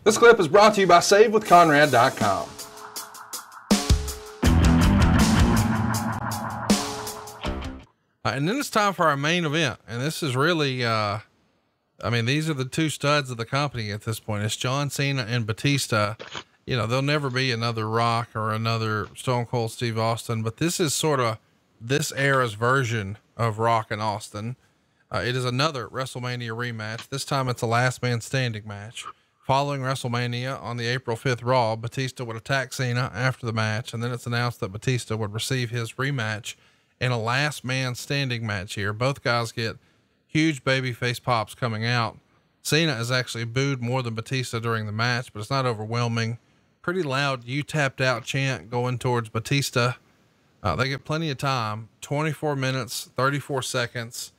This clip is brought to you by SaveWithConrad.com. And then it's time for our main event. And this is really, these are the two studs of the company at this point. It's John Cena and Batista. You know, there'll never be another Rock or another Stone Cold Steve Austin, but this is sort of this era's version of Rock and Austin. It is another WrestleMania rematch. This time it's a last man standing match. Following WrestleMania on the April 5th Raw, Batista would attack Cena after the match. And then it's announced that Batista would receive his rematch in a last man standing match here. Both guys get huge babyface pops coming out. Cena is actually booed more than Batista during the match, but it's not overwhelming. Pretty loud "You tapped out" chant going towards Batista. They get plenty of time, 24 minutes, 34 seconds.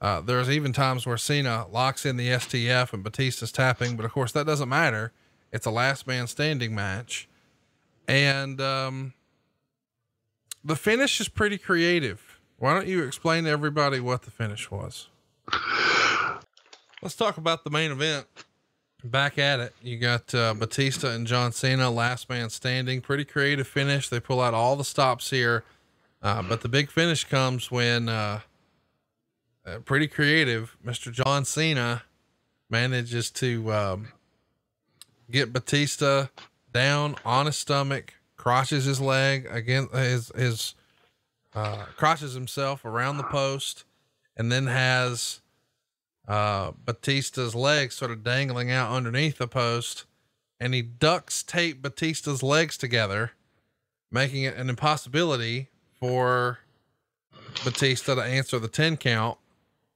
There's even times where Cena locks in the STF and Batista's tapping, but of course that doesn't matter. It's a last man standing match. And, the finish is pretty creative. Why don't you explain to everybody what the finish was? Let's talk about the main event. Back at it. You got, Batista and John Cena, last man standing, pretty creative finish. They pull out all the stops here. But the big finish comes when, pretty creative, Mr. John Cena manages to, get Batista down on his stomach, crotches his leg again, crotches himself around the post, and then has, Batista's legs sort of dangling out underneath the post, and he ducks tape Batista's legs together, making it an impossibility for Batista to answer the 10 count.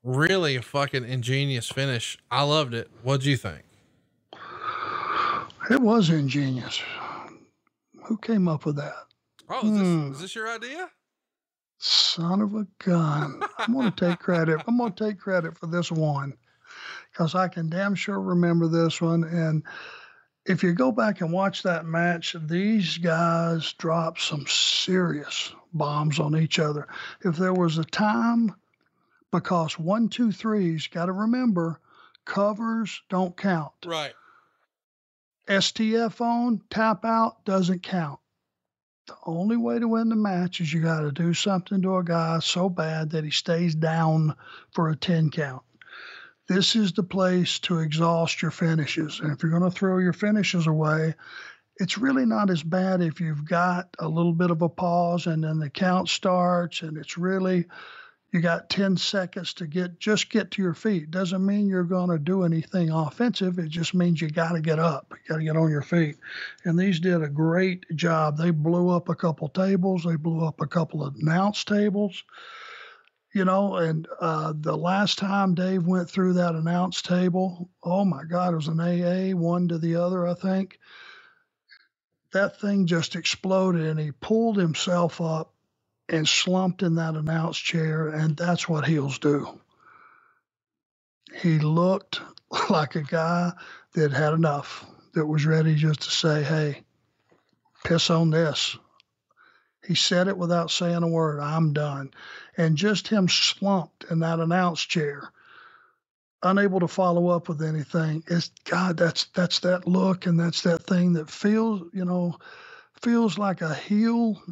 Really a fucking ingenious finish. I loved it. What'd you think? It was ingenious. Who came up with that? Oh, is this your idea? Son of a gun. I'm going to take credit. I'm going to take credit for this one because I can damn sure remember this one. And if you go back and watch that match, these guys dropped some serious bombs on each other. If there was a time, because 1, 2, 3's got to remember, covers don't count. Right. STF on, tap out doesn't count. The only way to win the match is you got to do something to a guy so bad that he stays down for a 10 count. This is the place to exhaust your finishes. And if you're going to throw your finishes away, it's really not as bad if you've got a little bit of a pause and then the count starts and it's really, you got 10 seconds to get to your feet. Doesn't mean you're going to do anything offensive. It just means you got to get up. You got to get on your feet. And these did a great job. They blew up a couple tables. They blew up a couple of announce tables, you know, and the last time Dave went through that announce table, oh my God, it was an AA, one to the other, I think. That thing just exploded and he pulled himself up and slumped in that announce chair, and that's what heels do. He looked like a guy that had enough, that was ready just to say, hey, piss on this. He said it without saying a word, I'm done. And just him slumped in that announce chair, unable to follow up with anything. It's God, that's that look, and that's that thing that feels like a heel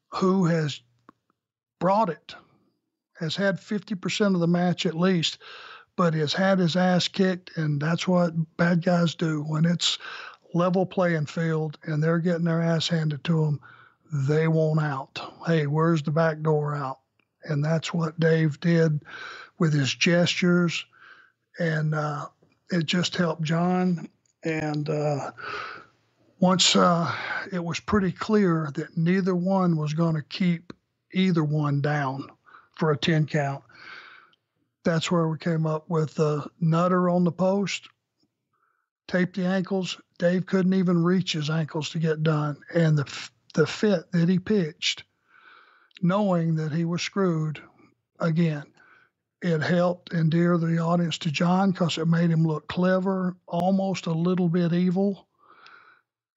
who has brought it, has had 50% of the match at least, but has had his ass kicked. And that's what bad guys do when it's level playing field and they're getting their ass handed to them. They won't out. Hey, where's the back door out? And that's what Dave did with his gestures. And it just helped John. And once it was pretty clear that neither one was going to keep either one down for a 10 count, that's where we came up with the nutter on the post, tape the ankles. Dave couldn't even reach his ankles to get done. And the fit that he pitched, knowing that he was screwed again, it helped endear the audience to John because it made him look clever, almost a little bit evil.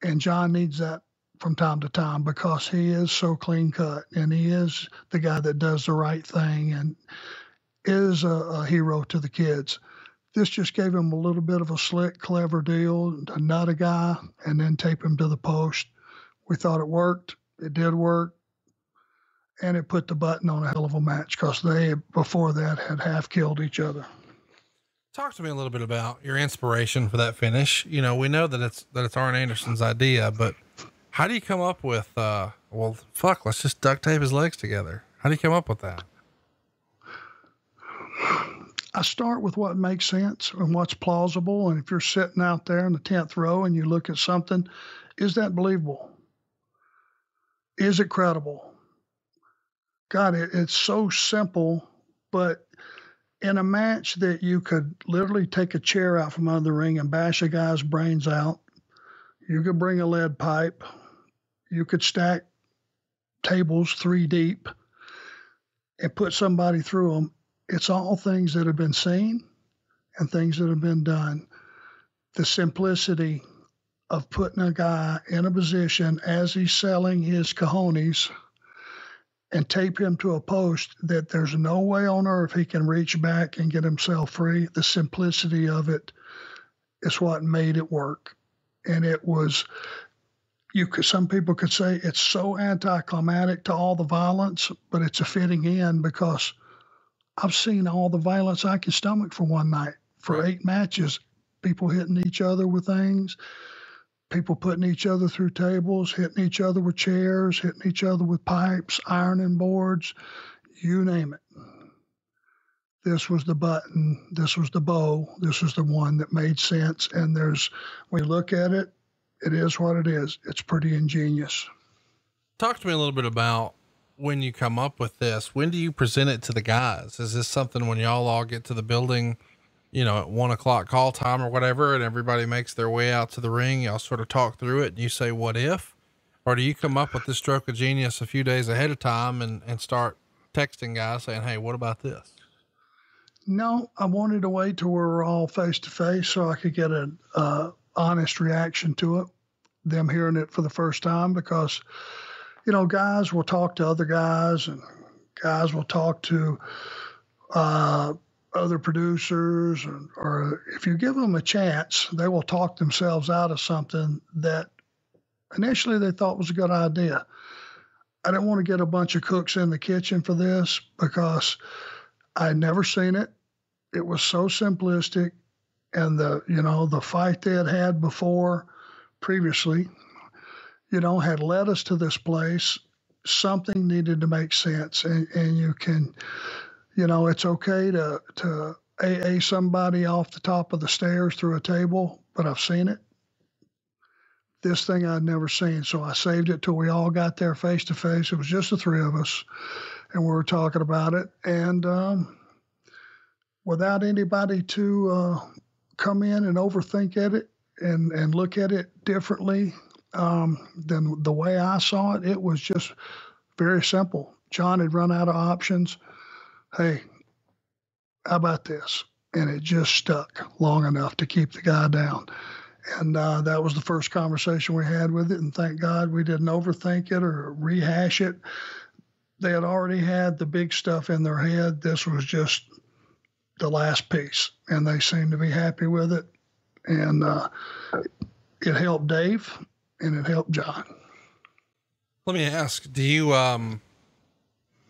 And John needs that from time to time because he is so clean cut and he is the guy that does the right thing and is a hero to the kids. This just gave him a little bit of a slick, clever deal to nut a guy and then tape him to the post. We thought it worked. It did work. And it put the button on a hell of a match because they, before that, had half killed each other. Talk to me a little bit about your inspiration for that finish. You know, we know that it's Arn Anderson's idea, but how do you come up with, let's just duct tape his legs together. How do you come up with that? I start with what makes sense and what's plausible. And if you're sitting out there in the 10th row and you look at something, is that believable? Is it credible? God, it's so simple, but in a match that you could literally take a chair out from under the ring and bash a guy's brains out, you could bring a lead pipe, you could stack tables 3 deep and put somebody through them. It's all things that have been seen and things that have been done. The simplicity of putting a guy in a position as he's selling his cojones and tape him to a post that there's no way on earth he can reach back and get himself free. The simplicity of it is what made it work. And it was, some people could say it's so anticlimactic to all the violence, but it's a fitting end because I've seen all the violence I can stomach for one night, for 8 matches, people hitting each other with things, people putting each other through tables, hitting each other with chairs, hitting each other with pipes, ironing boards, you name it. This was the button. This was the bow. This was the one that made sense. And when you look at it, it is what it is. It's pretty ingenious. Talk to me a little bit about when you come up with this. When do you present it to the guys? Is this something when y'all all get to the building, you know, at 1:00 call time or whatever, and everybody makes their way out to the ring, y'all sort of talk through it and you say, what if? Or do you come up with this stroke of genius a few days ahead of time and start texting guys saying, hey, what about this? No, I wanted to wait till we were all face to face so I could get an honest reaction to it, them hearing it for the first time, because, you know, guys will talk to other guys and guys will talk to, other producers, or if you give them a chance, they will talk themselves out of something that initially they thought was a good idea. I didn't want to get a bunch of cooks in the kitchen for this because I had never seen it. It was so simplistic, and the fight they had before previously, had led us to this place. Something needed to make sense, and you can, it's okay to AA somebody off the top of the stairs through a table, but I've seen it. This thing I'd never seen, so I saved it till we all got there face to face. It was just the 3 of us, and we were talking about it, and without anybody to come in and overthink it and look at it differently than the way I saw it. It was just very simple. John had run out of options. Hey, how about this? And it just stuck long enough to keep the guy down. And that was the first conversation we had with it. And thank God we didn't overthink it or rehash it. They had already had the big stuff in their head. This was just the last piece, and they seemed to be happy with it. And it helped Dave and it helped John. Let me ask, do you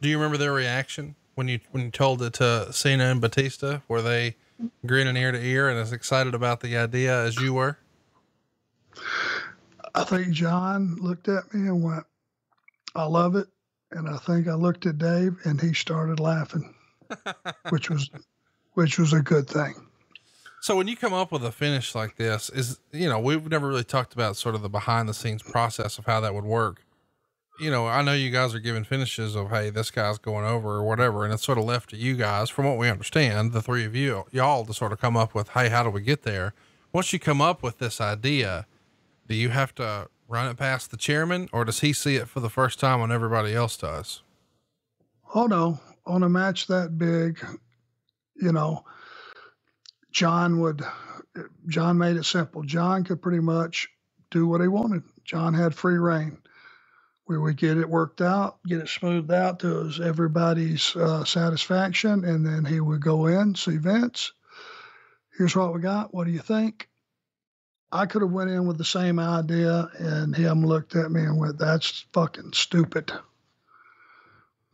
remember their reaction when you told it to Cena and Batista? Were they grinning ear to ear and as excited about the idea as you were? I think John looked at me and went, I love it. And I think I looked at Dave and he started laughing, which was a good thing. So when you come up with a finish like this, we've never really talked about sort of the behind the scenes process of how that would work. I know you guys are giving finishes of, hey, this guy's going over or whatever. And it's sort of left to you guys, from what we understand, the 3 of y'all to sort of come up with, hey, how do we get there? Once you come up with this idea, do you have to run it past the chairman, or does he see it for the first time when everybody else does? Oh no, on a match that big, John made it simple. John could pretty much do what he wanted. John had free reign. We would get it worked out, get it smoothed out to everybody's satisfaction, and then he would go in, see Vince. here's what we got. What do you think? I could have went in with the same idea, and him looked at me and went, that's fucking stupid.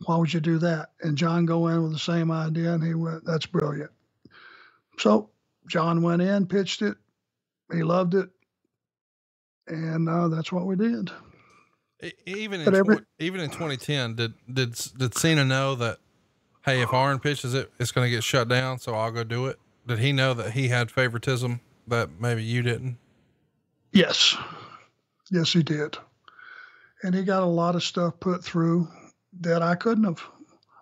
Why would you do that? And John go in with the same idea, and he went, that's brilliant. So John went in, pitched it. He loved it. And that's what we did. Even in 2010, did Cena know that, hey, if Arn pitches it, it's going to get shut down, so I'll go do it? Did he know that he had favoritism that maybe you didn't? Yes. Yes, he did. And he got a lot of stuff put through that I couldn't have,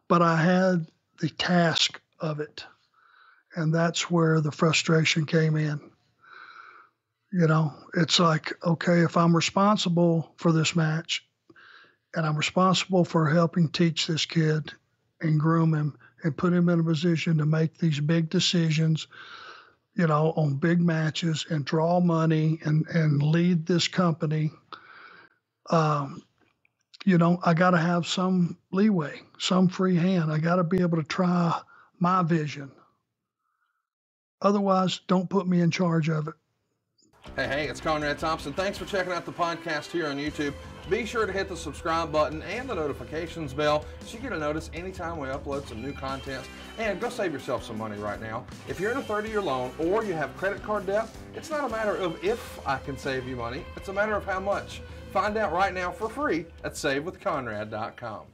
but I had the task of it. And that's where the frustration came in. You know, it's like, okay, if I'm responsible for this match and I'm responsible for helping teach this kid and groom him and put him in a position to make these big decisions, you know, on big matches and draw money and lead this company, you know, I got to have some leeway, some free hand. I got to be able to try my vision. Otherwise, don't put me in charge of it. Hey, it's Conrad Thompson. Thanks for checking out the podcast here on YouTube. Be sure to hit the subscribe button and the notifications bell so you get a notice anytime we upload some new content. And go save yourself some money right now. If you're in a 30-year loan or you have credit card debt, it's not a matter of if I can save you money. It's a matter of how much. Find out right now for free at SaveWithConrad.com.